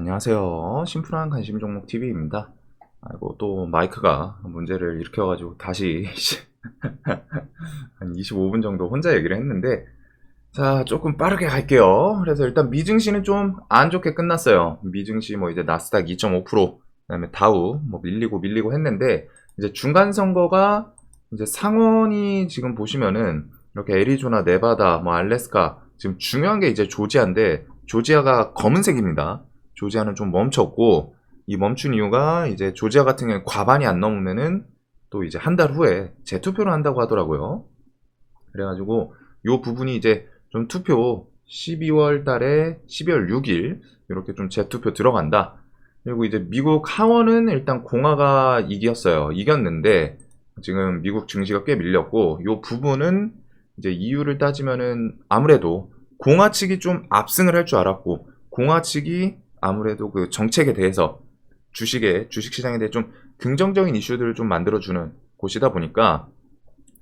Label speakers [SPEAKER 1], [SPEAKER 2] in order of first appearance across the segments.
[SPEAKER 1] 안녕하세요. 심플한 관심 종목 TV입니다. 아이고, 또 마이크가 문제를 일으켜가지고 다시 한 25분 정도 혼자 얘기를 했는데, 자, 조금 빠르게 갈게요. 그래서 일단 미증시는 좀 안 좋게 끝났어요. 미증시 뭐 이제 나스닥 2.5%, 그다음에 다우 뭐 밀리고 했는데, 이제 중간 선거가 이제 상원이 지금 보시면은 이렇게 애리조나, 네바다, 뭐 알래스카, 지금 중요한 게 이제 조지아인데, 조지아가 검은색입니다. 조지아는 좀 멈췄고, 이 멈춘 이유가 이제 조지아 같은 경우에 과반이 안 넘으면은 또 이제 한 달 후에 재투표를 한다고 하더라고요. 그래가지고 요 부분이 이제 좀 투표 12월 달에 12월 6일 이렇게 좀 재투표 들어간다. 그리고 이제 미국 하원은 일단 공화가 이겼어요. 이겼는데 지금 미국 증시가 꽤 밀렸고, 요 부분은 이제 이유를 따지면은 아무래도 공화 측이 좀 압승을 할 줄 알았고, 공화 측이 아무래도 그 정책에 대해서 주식시장에 대해 좀 긍정적인 이슈들을 좀 만들어주는 곳이다 보니까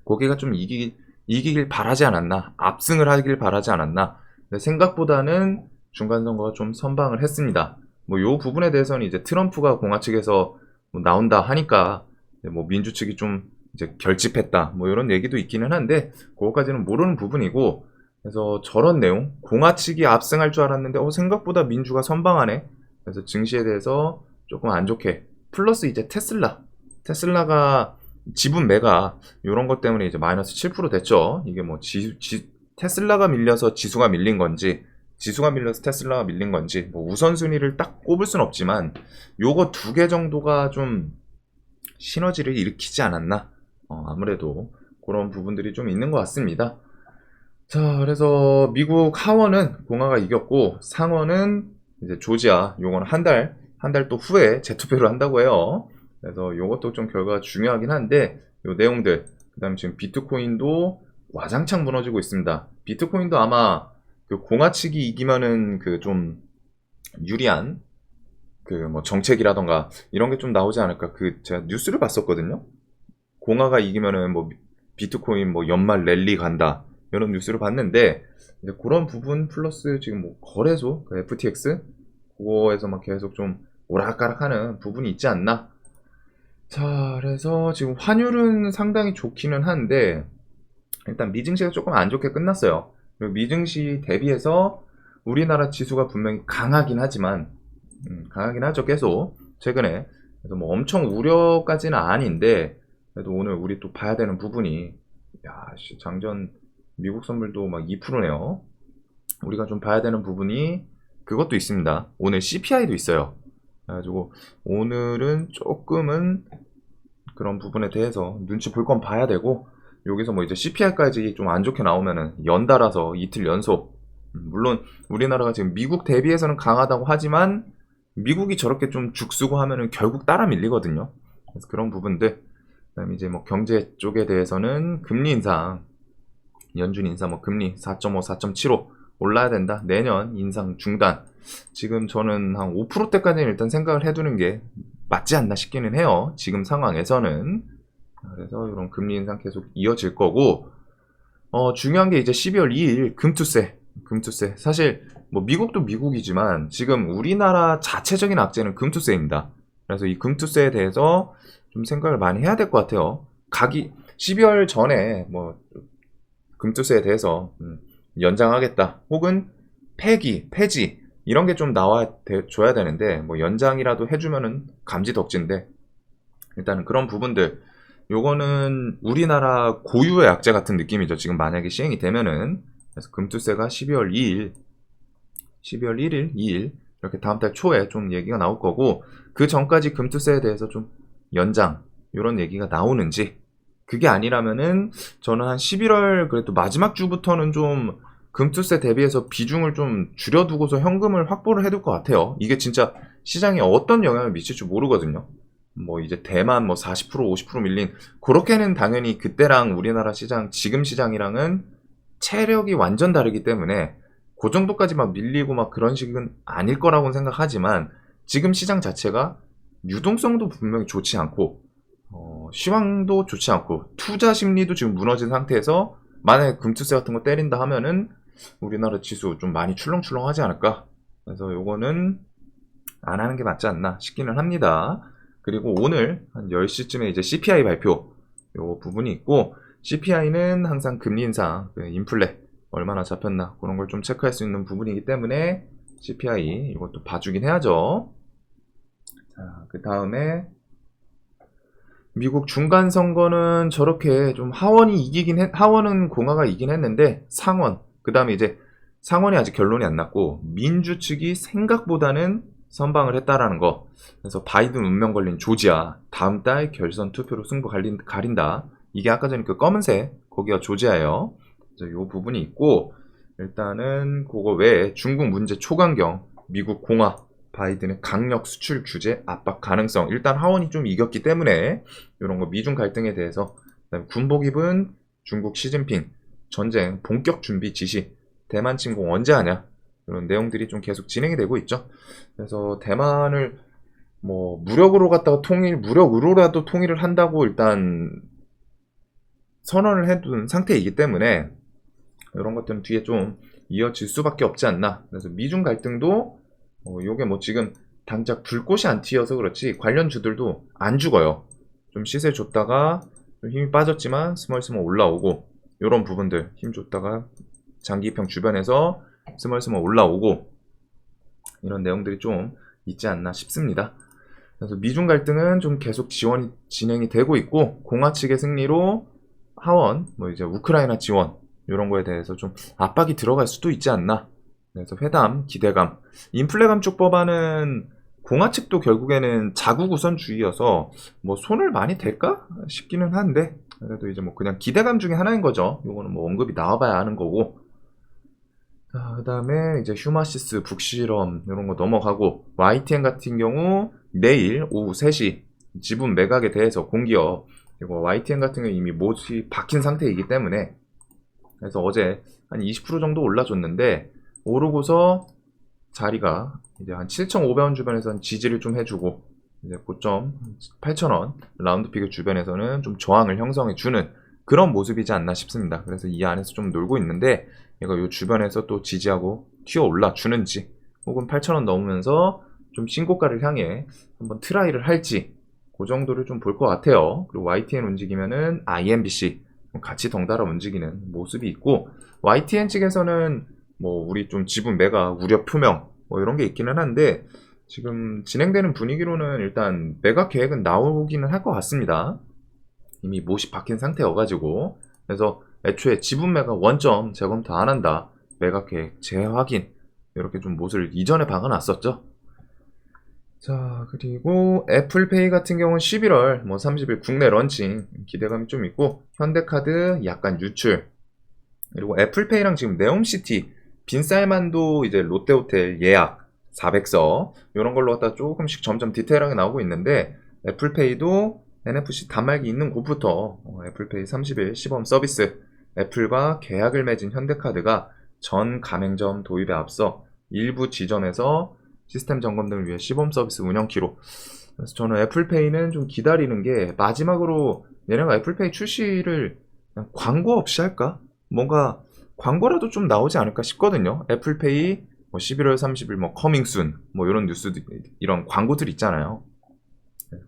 [SPEAKER 1] 거기가 좀 이기길 바라지 않았나, 압승을 하길 바라지 않았나. 근데 생각보다는 중간 선거가 좀 선방을 했습니다. 뭐 요 부분에 대해서는 이제 트럼프가 공화 측에서 뭐 나온다 하니까 뭐 민주 측이 좀 이제 결집했다, 뭐 이런 얘기도 있기는 한데 그거까지는 모르는 부분이고, 그래서 저런 내용, 공화 측이 압승할 줄 알았는데 생각보다 민주가 선방하네. 그래서 증시에 대해서 조금 안 좋게, 플러스 이제 테슬라가 지분 매각 이런 것 때문에 이제 마이너스 7% 됐죠. 이게 뭐 테슬라가 밀려서 지수가 밀린 건지, 지수가 밀려서 테슬라가 밀린 건지, 뭐 우선순위를 딱 꼽을 순 없지만 요거 두 개 정도가 좀 시너지를 일으키지 않았나. 아무래도 그런 부분들이 좀 있는 것 같습니다. 자, 그래서 미국 하원은 공화가 이겼고, 상원은 이제 조지아, 요거는 한 달 또 후에 재투표를 한다고 해요. 그래서 요것도 좀 결과가 중요하긴 한데, 요 내용들, 그 다음에 지금 비트코인도 와장창 무너지고 있습니다. 비트코인도 아마 그 공화 측이 이기면은 그 좀 유리한 그 뭐 정책이라던가 이런 게 좀 나오지 않을까. 그 제가 뉴스를 봤었거든요. 공화가 이기면은 뭐 비트코인 뭐 연말 랠리 간다, 이런 뉴스를 봤는데, 이제 그런 부분 플러스 지금 뭐 거래소, 그 FTX 그거에서 막 계속 좀 오락가락하는 부분이 있지 않나. 자, 그래서 지금 환율은 상당히 좋기는 한데 일단 미증시가 조금 안 좋게 끝났어요. 그리고 미증시 대비해서 우리나라 지수가 분명히 강하긴 하지만, 강하긴 하죠, 계속 최근에. 그래서 뭐 엄청 우려까지는 아닌데, 그래도 오늘 우리 또 봐야 되는 부분이, 장전 미국 선물도 막 2%네요. 우리가 좀 봐야 되는 부분이 그것도 있습니다. 오늘 CPI도 있어요. 그래가지고 오늘은 조금은 그런 부분에 대해서 눈치 볼 건 봐야 되고, 여기서 뭐 이제 CPI까지 좀 안 좋게 나오면은 연달아서 이틀 연속, 물론 우리나라가 지금 미국 대비해서는 강하다고 하지만 미국이 저렇게 좀 죽쓰고 하면은 결국 따라 밀리거든요. 그래서 그런 부분들, 그다음에 이제 뭐 경제 쪽에 대해서는 금리 인상, 연준 인상, 뭐 금리 4.5, 4.75 올라야 된다. 내년 인상 중단. 지금 저는 한 5%대까지는 일단 생각을 해두는 게 맞지 않나 싶기는 해요. 지금 상황에서는. 그래서 이런 금리 인상 계속 이어질 거고, 중요한 게 이제 12월 2일 금투세. 사실 뭐 미국도 미국이지만 지금 우리나라 자체적인 악재는 금투세입니다. 그래서 이 금투세에 대해서 좀 생각을 많이 해야 될 것 같아요. 12월 전에 뭐 금투세에 대해서 연장하겠다, 혹은 폐지 이런 게 좀 줘야 되는데, 뭐 연장이라도 해주면은 감지덕지인데, 일단은 그런 부분들, 요거는 우리나라 고유의 악재 같은 느낌이죠. 지금 만약에 시행이 되면은. 그래서 금투세가 12월 2일, 12월 1일, 2일 이렇게 다음 달 초에 좀 얘기가 나올 거고, 그 전까지 금투세에 대해서 좀 연장 이런 얘기가 나오는지, 그게 아니라면은 저는 한 11월 그래도 마지막 주부터는 좀 금투세 대비해서 비중을 좀 줄여두고서 현금을 확보를 해둘 것 같아요. 이게 진짜 시장에 어떤 영향을 미칠지 모르거든요. 뭐 이제 대만 뭐 40% 50% 밀린, 그렇게는 당연히 그때랑 우리나라 시장, 지금 시장이랑은 체력이 완전 다르기 때문에 그 정도까지 막 밀리고 막 그런 식은 아닐 거라고 생각하지만, 지금 시장 자체가 유동성도 분명히 좋지 않고, 시황도 좋지 않고, 투자 심리도 지금 무너진 상태에서 만약에 금투세 같은 거 때린다 하면은 우리나라 지수 좀 많이 출렁출렁하지 않을까. 그래서 요거는 안 하는 게 맞지 않나 싶기는 합니다. 그리고 오늘 한 10시쯤에 이제 CPI 발표 요 부분이 있고, CPI는 항상 금리 인상, 인플레 얼마나 잡혔나 그런 걸 좀 체크할 수 있는 부분이기 때문에 CPI 이것도 봐주긴 해야죠. 자, 그 다음에 미국 중간 선거는 저렇게 좀 하원은 공화가 이긴 했는데 상원, 그 다음에 이제 상원이 아직 결론이 안 났고 민주 측이 생각보다는 선방을 했다라는 거. 그래서 바이든 운명 걸린 조지아 다음 달 결선 투표로 승부 가린다. 이게 아까 전에 그 검은색 거기가 조지아예요. 그래서 요 부분이 있고, 일단은 그거 외에 중국 문제 초강경, 미국 공화, 바이든의 강력 수출 규제 압박 가능성. 일단 하원이 좀 이겼기 때문에 이런 거 미중 갈등에 대해서, 그다음에 군복 입은 중국 시진핑 전쟁 본격 준비 지시, 대만 침공 언제 하냐, 이런 내용들이 좀 계속 진행이 되고 있죠. 그래서 대만을 뭐 무력으로 갖다가 무력으로라도 통일을 한다고 일단 선언을 해둔 상태이기 때문에 이런 것들은 뒤에 좀 이어질 수밖에 없지 않나. 그래서 미중 갈등도 요게 뭐 지금 당장 불꽃이 안 튀어서 그렇지 관련 주들도 안 죽어요. 좀 시세 줬다가 좀 힘이 빠졌지만 스멀스멀 올라오고, 요런 부분들 힘 줬다가 장기평 주변에서 스멀스멀 올라오고, 이런 내용들이 좀 있지 않나 싶습니다. 그래서 미중 갈등은 좀 계속 진행이 되고 있고, 공화 측의 승리로 하원, 뭐 이제 우크라이나 지원 이런 거에 대해서 좀 압박이 들어갈 수도 있지 않나. 그래서 회담 기대감. 인플레 감축 법안은 공화 측도 결국에는 자국 우선주의여서 뭐 손을 많이 댈까 싶기는 한데, 그래도 이제 뭐 그냥 기대감 중에 하나인 거죠. 요거는 뭐 언급이 나와봐야 하는 거고. 자, 그다음에 이제 휴마시스 북실험 이런 거 넘어가고, YTN 같은 경우 내일 오후 3시 지분 매각에 대해서 공기업, 그리고 YTN 같은 경우 이미 못이 박힌 상태이기 때문에, 그래서 어제 한 20% 정도 올라줬는데 오르고서 자리가 이제 한 7,500원 주변에서는 지지를 좀 해주고, 이제 고점 8,000원 라운드피그 주변에서는 좀 저항을 형성해주는 그런 모습이지 않나 싶습니다. 그래서 이 안에서 좀 놀고 있는데, 얘가 요 주변에서 또 지지하고 튀어 올라주는지, 혹은 8,000원 넘으면서 좀 신고가를 향해 한번 트라이를 할지, 그 정도를 좀 볼 것 같아요. 그리고 YTN 움직이면은 IMBC 같이 덩달아 움직이는 모습이 있고, YTN 측에서는 뭐 우리 좀 지분 매각 우려 표명 뭐 이런 게 있기는 한데, 지금 진행되는 분위기로는 일단 매각 계획은 나오기는 할 것 같습니다. 이미 못이 박힌 상태여가지고. 그래서 애초에 지분 매각 원점 재검토 안 한다, 매각 계획 재확인, 이렇게 좀 못을 이전에 박아놨었죠. 자, 그리고 애플페이 같은 경우는 11월 뭐 30일 국내 런칭 기대감이 좀 있고, 현대카드 약간 유출, 그리고 애플페이랑 지금 네옴시티 빈쌀만도 이제 롯데호텔 예약 400서 이런 걸로 갖다 조금씩 점점 디테일하게 나오고 있는데, 애플페이도 NFC 단말기 있는 곳부터 애플페이 30일 시범 서비스, 애플과 계약을 맺은 현대카드가 전 가맹점 도입에 앞서 일부 지점에서 시스템 점검 등을 위해 시범 서비스 운영키로. 그래서 저는 애플페이는 좀 기다리는 게, 마지막으로 얘네가 애플페이 출시를 그냥 광고 없이 할까? 뭔가 광고라도 좀 나오지 않을까 싶거든요. 애플페이 뭐 11월 30일 뭐 커밍순 뭐 이런 뉴스들, 이런 광고들 있잖아요.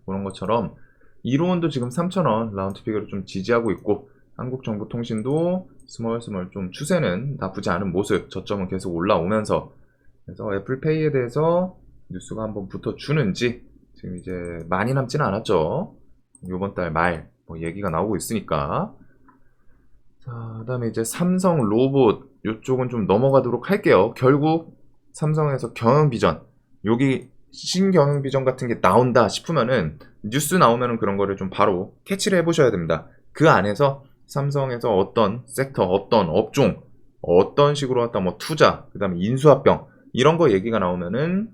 [SPEAKER 1] 그런 것처럼 이로운도 지금 3,000원 라운드 피겨로 좀 지지하고 있고, 한국정보통신도 스멀스멀 좀 추세는 나쁘지 않은 모습, 저점은 계속 올라오면서, 그래서 애플페이에 대해서 뉴스가 한번 붙어주는지, 지금 이제 많이 남지는 않았죠. 요번 달 말 뭐 얘기가 나오고 있으니까. 자, 그 다음에 이제 삼성 로봇 요쪽은 좀 넘어가도록 할게요. 결국 삼성에서 경영비전, 여기 신경영비전 같은 게 나온다 싶으면은, 뉴스 나오면은 그런 거를 좀 바로 캐치를 해보셔야 됩니다. 그 안에서 삼성에서 어떤 섹터, 어떤 업종, 어떤 식으로 갖다 뭐 투자, 그 다음에 인수합병 이런 거 얘기가 나오면은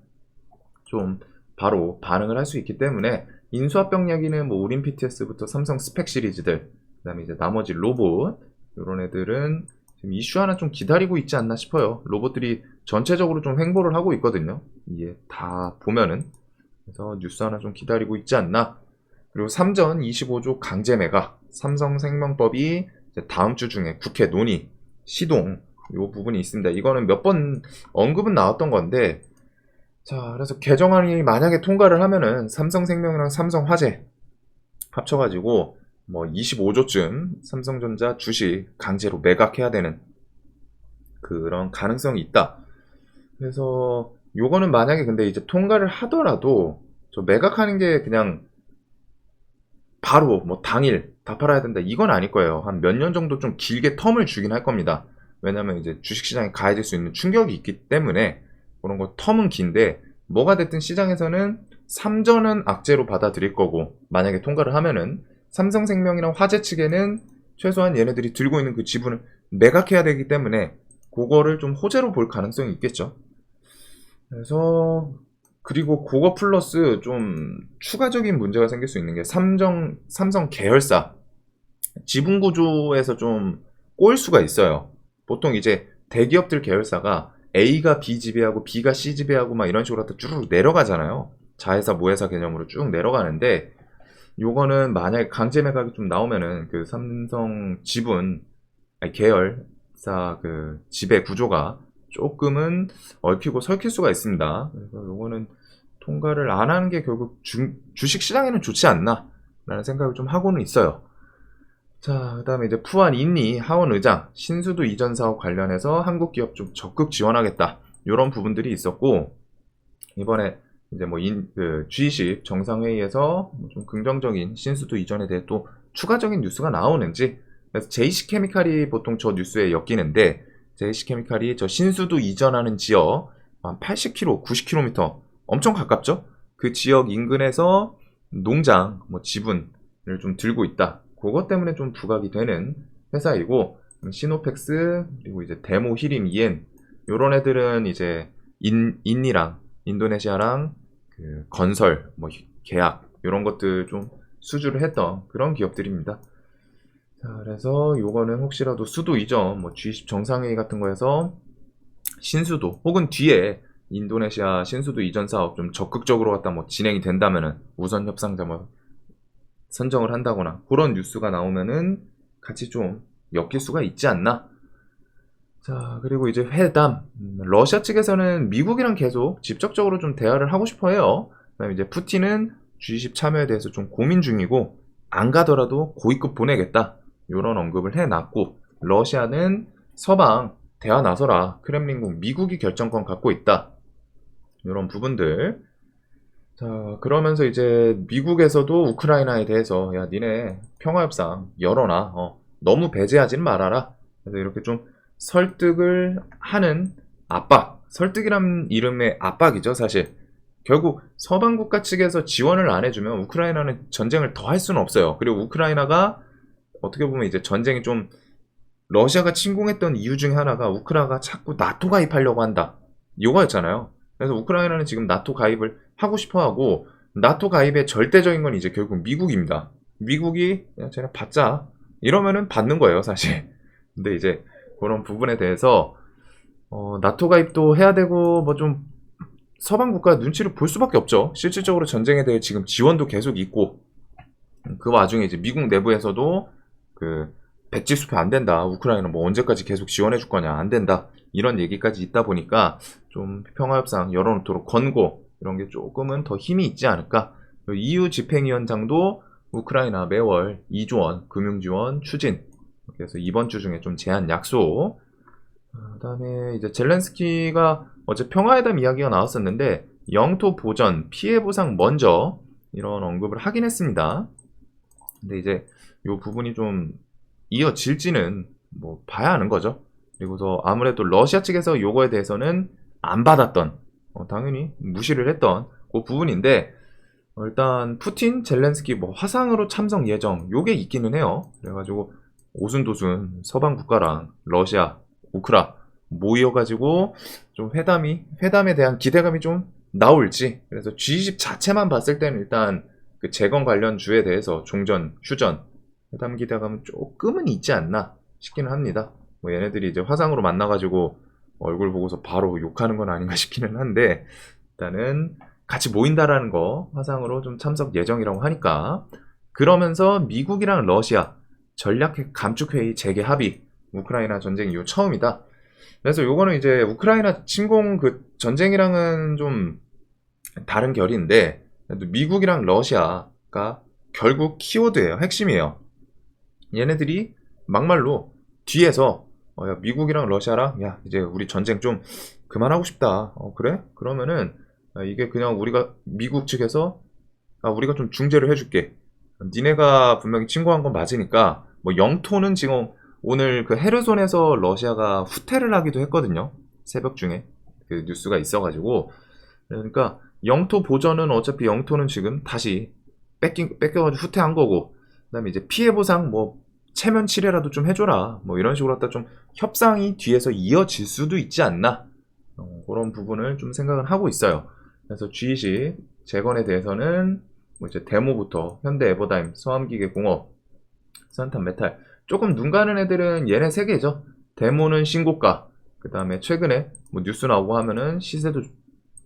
[SPEAKER 1] 좀 바로 반응을 할 수 있기 때문에, 인수합병 얘기는 뭐 우린 PTS부터 삼성 스펙 시리즈들, 그 다음에 이제 나머지 로봇, 이런 애들은 지금 이슈 하나 좀 기다리고 있지 않나 싶어요. 로봇들이 전체적으로 좀 횡보를 하고 있거든요. 이게 다 보면은. 그래서 뉴스 하나 좀 기다리고 있지 않나. 그리고 삼전 25조 강제 매각, 삼성생명법이 이제 다음 주 중에 국회 논의 시동, 요 부분이 있습니다. 이거는 몇 번 언급은 나왔던 건데, 자, 그래서 개정안이 만약에 통과를 하면은 삼성생명이랑 삼성화재 합쳐가지고 뭐 25조쯤 삼성전자 주식 강제로 매각해야 되는 그런 가능성이 있다. 그래서 요거는 만약에 근데 이제 통과를 하더라도 저 매각하는 게 그냥 바로 뭐 당일 다 팔아야 된다 이건 아닐 거예요. 한 몇 년 정도 좀 길게 텀을 주긴 할 겁니다. 왜냐면 이제 주식시장에 가해질 수 있는 충격이 있기 때문에 그런 거 텀은 긴데 뭐가 됐든 시장에서는 삼전은 악재로 받아들일 거고 만약에 통과를 하면은 삼성생명이랑 화재 측에는 최소한 얘네들이 들고 있는 그 지분을 매각해야 되기 때문에 그거를 좀 호재로 볼 가능성이 있겠죠. 그래서 그리고 그거 플러스 좀 추가적인 문제가 생길 수 있는 게 삼성 계열사 지분 구조에서 좀 꼬일 수가 있어요. 보통 이제 대기업들 계열사가 A가 B 지배하고 B가 C 지배하고 막 이런 식으로 쭉 내려가잖아요. 자회사 모회사 개념으로 쭉 내려가는데 요거는 만약에 강제 매각이 좀 나오면은 그 삼성 지분 아니, 계열사 그 지배 구조가 조금은 얽히고 설킬 수가 있습니다. 그래서 요거는 통과를 안 하는 게 결국 주식 시장에는 좋지 않나 라는 생각을 좀 하고는 있어요. 자, 그 다음에 이제 푸안 인니 하원 의장 신수도 이전 사업 관련해서 한국 기업 좀 적극 지원하겠다 이런 부분들이 있었고 이번에 이제 뭐 그 G20 정상회의에서 좀 긍정적인 신수도 이전에 대해 또 추가적인 뉴스가 나오는지 그래서 JC케미칼이 보통 저 뉴스에 엮이는데 JC케미칼이 저 신수도 이전하는 지역 한 80km, 90km 엄청 가깝죠? 그 지역 인근에서 농장 뭐 지분을 좀 들고 있다. 그것 때문에 좀 부각이 되는 회사이고 시노펙스 그리고 이제 데모 히림 이엔 요런 애들은 이제 인니랑 인도네시아랑 그 건설 뭐 계약 요런 것들 좀 수주를 했던 그런 기업들입니다. 자, 그래서 요거는 혹시라도 수도 이전 뭐 G20 정상회의 같은 거에서 신수도 혹은 뒤에 인도네시아 신수도 이전 사업 좀 적극적으로 갖다 뭐 진행이 된다면은 우선 협상자 뭐 선정을 한다거나 그런 뉴스가 나오면은 같이 좀 엮일 수가 있지 않나. 자, 그리고 이제 회담. 러시아 측에서는 미국이랑 계속 직접적으로 좀 대화를 하고 싶어 해요. 그다음에 이제 푸틴은 G20 참여에 대해서 좀 고민 중이고 안 가더라도 고위급 보내겠다. 이런 언급을 해놨고 러시아는 서방 대화 나서라. 크렘린궁 미국이 결정권 갖고 있다. 이런 부분들. 자, 그러면서 이제 미국에서도 우크라이나에 대해서 야, 니네 평화협상 열어놔. 너무 배제하진 말아라. 그래서 이렇게 좀 설득을 하는 압박. 설득이란 이름의 압박이죠, 사실. 결국 서방 국가 측에서 지원을 안 해주면 우크라이나는 전쟁을 더 할 수는 없어요. 그리고 우크라이나가 어떻게 보면 이제 전쟁이 좀 러시아가 침공했던 이유 중에 하나가 우크라이나가 자꾸 나토 가입하려고 한다. 이거였잖아요. 그래서 우크라이나는 지금 나토 가입을 하고 싶어 하고 나토 가입의 절대적인 건 이제 결국 미국입니다. 미국이 야, 쟤네 받자 이러면은 받는 거예요, 사실. 근데 이제 그런 부분에 대해서 나토 가입도 해야 되고 뭐 좀 서방 국가 눈치를 볼 수밖에 없죠. 실질적으로 전쟁에 대해 지금 지원도 계속 있고 그 와중에 이제 미국 내부에서도 그 백지 수표 안 된다. 우크라이나 뭐 언제까지 계속 지원해 줄 거냐 안 된다. 이런 얘기까지 있다 보니까 좀 평화협상 열어놓도록 권고 이런 게 조금은 더 힘이 있지 않을까. EU 집행위원장도 우크라이나 매월 2조 원 금융지원 추진. 그래서 이번 주 중에 좀 제한 약속. 그다음에 이제 젤렌스키가 어제 평화회담 이야기가 나왔었는데 영토 보전, 피해 보상 먼저 이런 언급을 하긴 했습니다. 근데 이제 이 부분이 좀 이어질지는 뭐 봐야 하는 거죠. 그리고서 아무래도 러시아 측에서 요거에 대해서는 안 받았던 당연히 무시를 했던 그 부분인데 일단 푸틴, 젤렌스키 뭐 화상으로 참석 예정 요게 있기는 해요. 그래가지고 오순도순 서방 국가랑 러시아, 우크라 모여가지고 좀 회담에 대한 기대감이 좀 나올지. 그래서 G20 자체만 봤을 때는 일단 그 재건 관련 주에 대해서 종전, 휴전 회담 기대감은 조금은 있지 않나 싶기는 합니다. 뭐 얘네들이 이제 화상으로 만나가지고 얼굴 보고서 바로 욕하는 건 아닌가 싶기는 한데 일단은 같이 모인다라는 거 화상으로 좀 참석 예정이라고 하니까 그러면서 미국이랑 러시아 전략핵 감축회의 재개 합의 우크라이나 전쟁 이후 처음이다. 그래서 요거는 이제 우크라이나 침공 그 전쟁이랑은 좀 다른 결인데 미국이랑 러시아가 결국 키워드예요. 핵심이에요. 얘네들이 막말로 뒤에서 야, 미국이랑 러시아랑 야 이제 우리 전쟁 좀 그만하고 싶다. 그래? 그러면은 이게 그냥 우리가 미국 측에서 우리가 좀 중재를 해줄게. 니네가 분명히 친구한 건 맞으니까 뭐 영토는 지금 오늘 그 헤르손에서 러시아가 후퇴를 하기도 했거든요. 새벽 중에 그 뉴스가 있어가지고 그러니까 영토 보전은 어차피 영토는 지금 다시 뺏겨가지고 후퇴한 거고 그다음에 이제 피해 보상 뭐 체면 치레라도 좀 해줘라 뭐 이런 식으로 갖다 좀 협상이 뒤에서 이어질 수도 있지 않나 그런 부분을 좀 생각을 하고 있어요. 그래서 G20 재건에 대해서는 뭐 이제 데모부터 현대 에버다임, 서암기계공업, 산탄메탈 조금 눈 가는 애들은 얘네 세 개죠. 데모는 신고가, 그 다음에 최근에 뭐 뉴스 나오고 하면은 시세도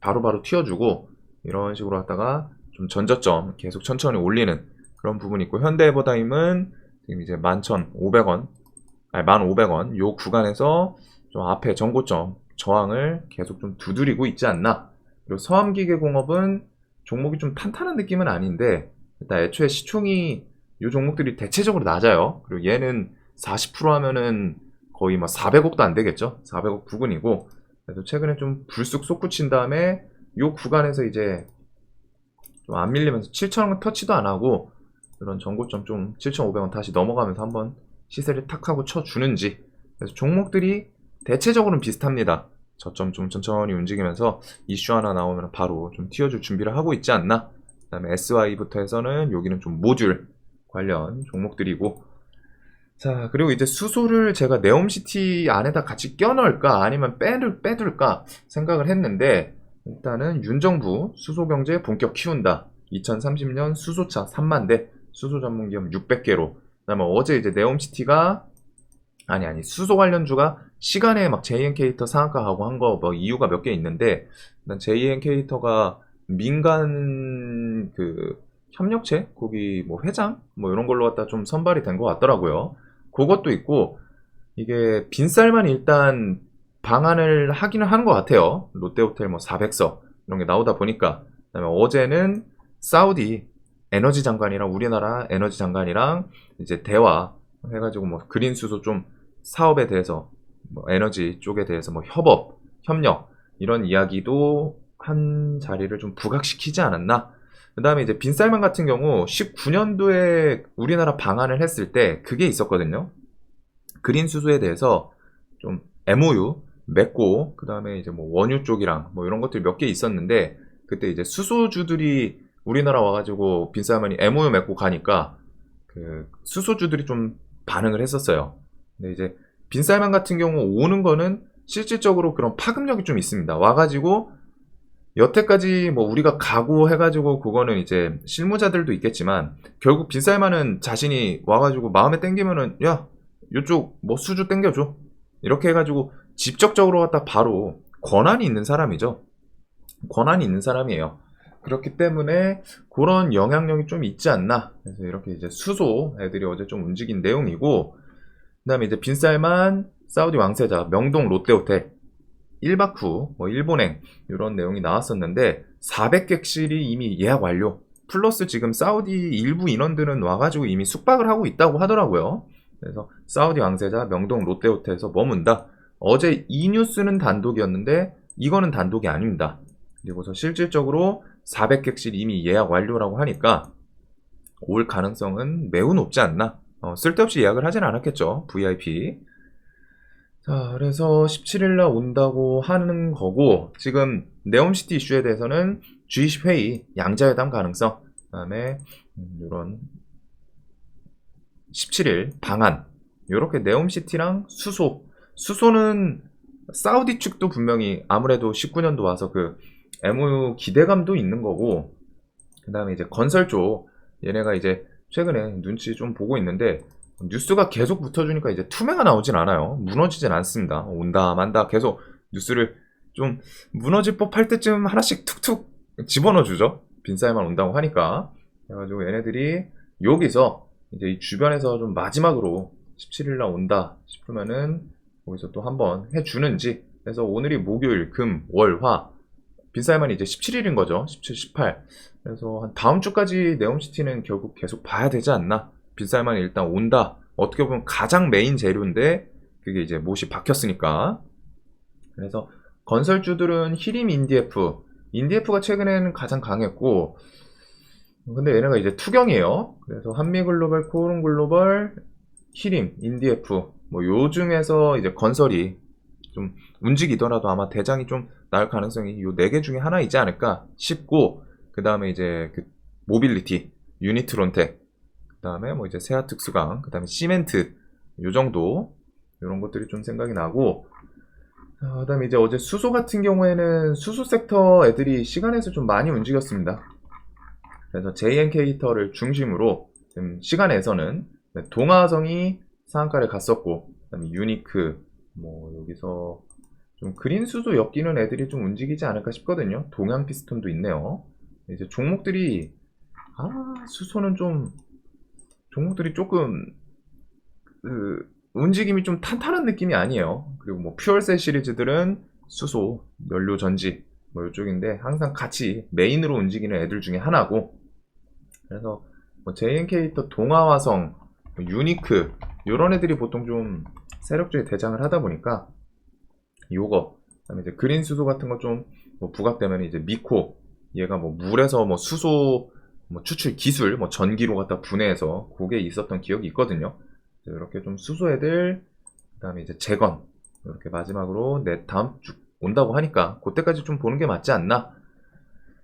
[SPEAKER 1] 바로바로 튀어주고 이런 식으로 하다가 좀 전저점 계속 천천히 올리는 그런 부분이 있고 현대 에버다임은 지금 이제 11,500원, 아니 1,500원 요 구간에서 좀 앞에 전고점 저항을 계속 좀 두드리고 있지 않나. 그리고 서암기계공업은 종목이 좀 탄탄한 느낌은 아닌데 일단 애초에 시총이 이 종목들이 대체적으로 낮아요. 그리고 얘는 40% 하면은 거의 막 400억도 안 되겠죠. 400억 부근이고 그래서 최근에 좀 불쑥 솟구친 다음에 이 구간에서 이제 좀 안 밀리면서 7,000원 터치도 안 하고 이런 전고점 좀 7,500원 다시 넘어가면서 한번 시세를 탁 하고 쳐주는지. 그래서 종목들이 대체적으로는 비슷합니다. 저점 좀 천천히 움직이면서 이슈 하나 나오면 바로 좀 튀어줄 준비를 하고 있지 않나. 그 다음에 SY부터 해서는 여기는 좀 모듈 관련 종목들이고 자 그리고 이제 수소를 제가 네옴시티 안에다 같이 껴넣을까 아니면 빼둘까 생각을 했는데 일단은 윤정부 수소경제 본격 키운다 2030년 수소차 3만 대 수소 전문기업 600개로 그 다음에 어제 이제 네옴시티가 아니 수소 관련주가 시간에 막 JN캐리터 상한가하고 한 거 뭐 이유가 몇 개 있는데 일단 JN캐리터가 민간 그 협력체 거기 뭐 회장 뭐 이런 걸로 갖다 좀 선발이 된 것 같더라고요. 그것도 있고 이게 빈쌀만 일단 방안을 하기는 하는 것 같아요. 롯데호텔 뭐 400석 이런 게 나오다 보니까 그다음에 어제는 사우디 에너지 장관이랑 우리나라 에너지 장관이랑 이제 대화 해가지고 뭐 그린 수소 좀 사업에 대해서 뭐 에너지 쪽에 대해서 뭐 협력 이런 이야기도 한 자리를 좀 부각시키지 않았나. 그 다음에 이제 빈쌀만 같은 경우 19년도에 우리나라 방한을 했을 때 그게 있었거든요. 그린 수소에 대해서 좀 MOU 맺고 그 다음에 이제 뭐 원유 쪽이랑 뭐 이런 것들이 몇 개 있었는데 그때 이제 수소주들이 우리나라 와가지고 빈쌀만이 MOU 맺고 가니까 그 수소주들이 좀 반응을 했었어요. 근데 이제 빈쌀만 같은 경우 오는 거는 실질적으로 그런 파급력이 좀 있습니다. 와가지고 여태까지 뭐 우리가 각오해가지고 그거는 이제 실무자들도 있겠지만 결국 빈쌀만은 자신이 와가지고 마음에 땡기면은 야 요쪽 뭐 수주 땡겨줘 이렇게 해가지고 직접적으로 갖다 바로 권한이 있는 사람이죠. 권한이 있는 사람이에요. 그렇기 때문에 그런 영향력이 좀 있지 않나. 그래서 이렇게 이제 수소 애들이 어제 좀 움직인 내용이고 그 다음에 이제 빈쌀만 사우디 왕세자 명동 롯데호텔 1박 후 뭐 일본행 이런 내용이 나왔었는데 400객실이 이미 예약 완료 플러스 지금 사우디 일부 인원들은 와가지고 이미 숙박을 하고 있다고 하더라고요. 그래서 사우디 왕세자 명동 롯데호텔에서 머문다. 어제 이 뉴스는 단독이었는데 이거는 단독이 아닙니다. 그리고서 실질적으로 400객실 이미 예약 완료라고 하니까 올 가능성은 매우 높지 않나. 쓸데없이 예약을 하진 않았겠죠. VIP. 자, 그래서 17일날 온다고 하는 거고 지금 네옴시티 이슈에 대해서는 G20 회의 양자회담 가능성 그 다음에 이런 17일 방안 이렇게 네옴시티랑 수소는 사우디 측도 분명히 아무래도 19년도 와서 그 MOU 기대감도 있는 거고 그 다음에 이제 건설 쪽 얘네가 이제 최근에 눈치 좀 보고 있는데 뉴스가 계속 붙어주니까 이제 투매가 나오진 않아요. 무너지진 않습니다. 온다 만다 계속 뉴스를 좀 무너질 법할 때쯤 하나씩 툭툭 집어넣어 주죠. 빈쌀만 온다고 하니까. 그래가지고 얘네들이 여기서 이제 이 주변에서 좀 마지막으로 17일날 온다 싶으면은 거기서 또 한번 해주는지. 그래서 오늘이 목요일, 금, 월, 화 빈살만이 이제 17일인 거죠. 17, 18. 그래서 한 다음 주까지 네옴시티는 결국 계속 봐야 되지 않나. 빈살만이 일단 온다. 어떻게 보면 가장 메인 재료인데 그게 이제 못이 박혔으니까. 그래서 건설주들은 히림 인디에프가 최근에는 가장 강했고, 근데 얘네가 이제 투경이에요. 그래서 한미글로벌, 코오롱글로벌, 히림, 인디에프 뭐 요 중에서 이제 건설이 좀 움직이더라도 아마 대장이 좀 나올 가능성이 요 4개 중에 하나이지 않을까 싶고, 그 다음에 이제 그 모빌리티, 유니트론텍, 그 다음에 뭐 이제 세아특수강, 그 다음에 시멘트 요 정도 이런 것들이 좀 생각이 나고, 그 다음에 이제 어제 수소 같은 경우에는 수소 섹터 애들이 시간에서 좀 많이 움직였습니다. 그래서 JNK터를 중심으로 지금 시간에서는 동아성이 상한가를 갔었고, 그다음에 유니크, 뭐 여기서 좀 그린 수소 엮이는 애들이 좀 움직이지 않을까 싶거든요. 동양 피스톤도 있네요. 이제 종목들이 수소는 좀 종목들이 조금 그 움직임이 좀 탄탄한 느낌이 아니에요. 그리고 뭐 퓨얼셀 시리즈들은 수소, 연료 전지 뭐 이쪽인데 항상 같이 메인으로 움직이는 애들 중에 하나고, 그래서 뭐 JNK터, 동아화성, 유니크 이런 애들이 보통 좀 세력주의 대장을 하다 보니까 요거, 그다음에 이제 그린 수소 같은 거 좀 뭐 부각되면 이제 미코, 얘가 뭐 물에서 뭐 수소 뭐 추출 기술, 뭐 전기로 갖다 분해해서 그게 있었던 기억이 있거든요. 이렇게 좀 수소 애들, 그다음에 이제 재건 이렇게 마지막으로 내 다음 주 온다고 하니까 그때까지 좀 보는 게 맞지 않나.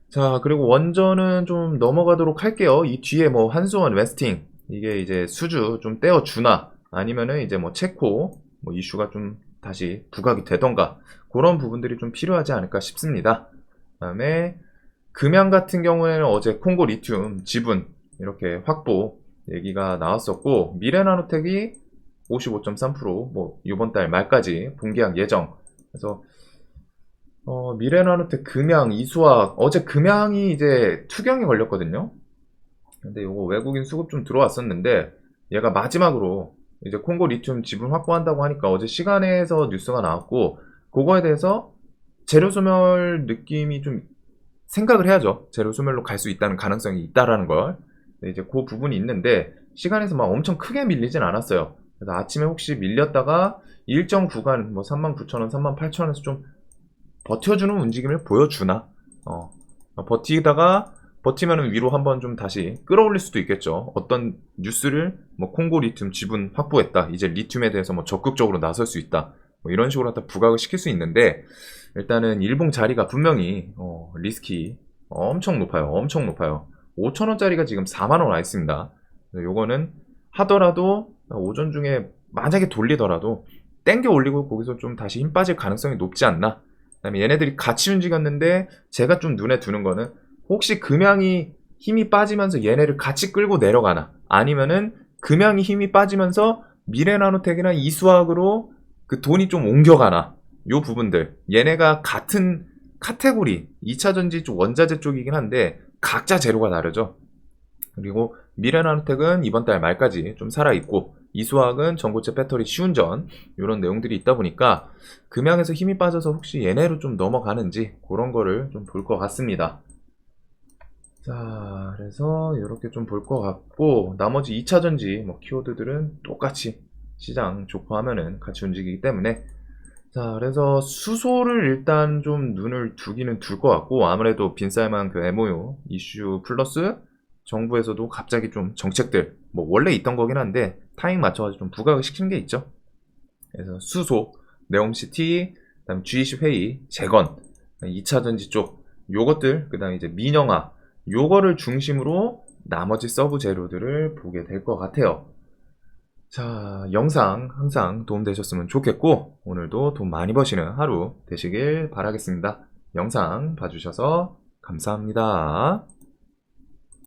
[SPEAKER 1] 자, 그리고 원전은 좀 넘어가도록 할게요. 이 뒤에 뭐 한수원, 웨스팅 이게 이제 수주 좀 떼어주나, 아니면은 이제 뭐 체코 뭐 이슈가 좀 다시 부각이 되던가, 그런 부분들이 좀 필요하지 않을까 싶습니다. 그다음에 금양 같은 경우에는 어제 콩고 리튬 지분 이렇게 확보 얘기가 나왔었고, 미래나노텍이 55.3% 뭐 이번 달 말까지 분기약 예정. 그래서 미래나노텍, 금양, 이수학, 어제 금양이 이제 투경이 걸렸거든요. 근데 요거 외국인 수급 좀 들어왔었는데 얘가 마지막으로 이제 콩고 리튬 지분 확보한다고 하니까 어제 시간에서 뉴스가 나왔고, 그거에 대해서 재료 소멸 느낌이 좀 생각을 해야죠. 재료 소멸로 갈 수 있다는 가능성이 있다라는 걸. 이제 그 부분이 있는데 시간에서 막 엄청 크게 밀리진 않았어요. 그래서 아침에 혹시 밀렸다가 일정 구간 뭐 39,000원, 38,000원에서 좀 버텨주는 움직임을 보여주나, 버티면은 위로 한번 좀 다시 끌어올릴 수도 있겠죠. 어떤 뉴스를 뭐 콩고 리튬 지분 확보했다, 이제 리튬에 대해서 뭐 적극적으로 나설 수 있다, 뭐 이런 식으로 갖다 부각을 시킬 수 있는데, 일단은 일봉 자리가 분명히 리스키 엄청 높아요. 엄청 높아요. 5,000원짜리가 지금 4만원 와 있습니다. 요거는 하더라도 오전 중에 만약에 돌리더라도 땡겨 올리고 거기서 좀 다시 힘 빠질 가능성이 높지 않나. 그다음에 얘네들이 같이 움직였는데 제가 좀 눈에 두는 거는, 혹시 금양이 힘이 빠지면서 얘네를 같이 끌고 내려가나, 아니면은 금양이 힘이 빠지면서 미래나노텍이나 이수학으로 그 돈이 좀 옮겨가나, 요 부분들. 얘네가 같은 카테고리 2차전지 쪽 원자재 쪽이긴 한데 각자 재료가 다르죠. 그리고 미래나노텍은 이번 달 말까지 좀 살아있고, 이수학은 전고체 배터리 시운전 이런 내용들이 있다 보니까 금양에서 힘이 빠져서 혹시 얘네로 좀 넘어가는지 그런 거를 좀 볼 것 같습니다. 자, 그래서 이렇게 좀 볼 것 같고, 나머지 2차전지 뭐 키워드들은 똑같이 시장 좋고 하면은 같이 움직이기 때문에, 자, 그래서 수소를 일단 좀 눈을 두기는 둘 것 같고, 아무래도 빈살만 그 MOU 이슈 플러스 정부에서도 갑자기 좀 정책들 뭐 원래 있던 거긴 한데 타이밍 맞춰가지고 좀 부각을 시킨 게 있죠. 그래서 수소, 네옴시티, 그다음 G20 회의, 재건, 2차전지 쪽 요것들, 그다음 이제 민영화 요거를 중심으로 나머지 서브 재료들을 보게 될 것 같아요. 자, 영상 항상 도움되셨으면 좋겠고, 오늘도 돈 많이 버시는 하루 되시길 바라겠습니다. 영상 봐주셔서 감사합니다.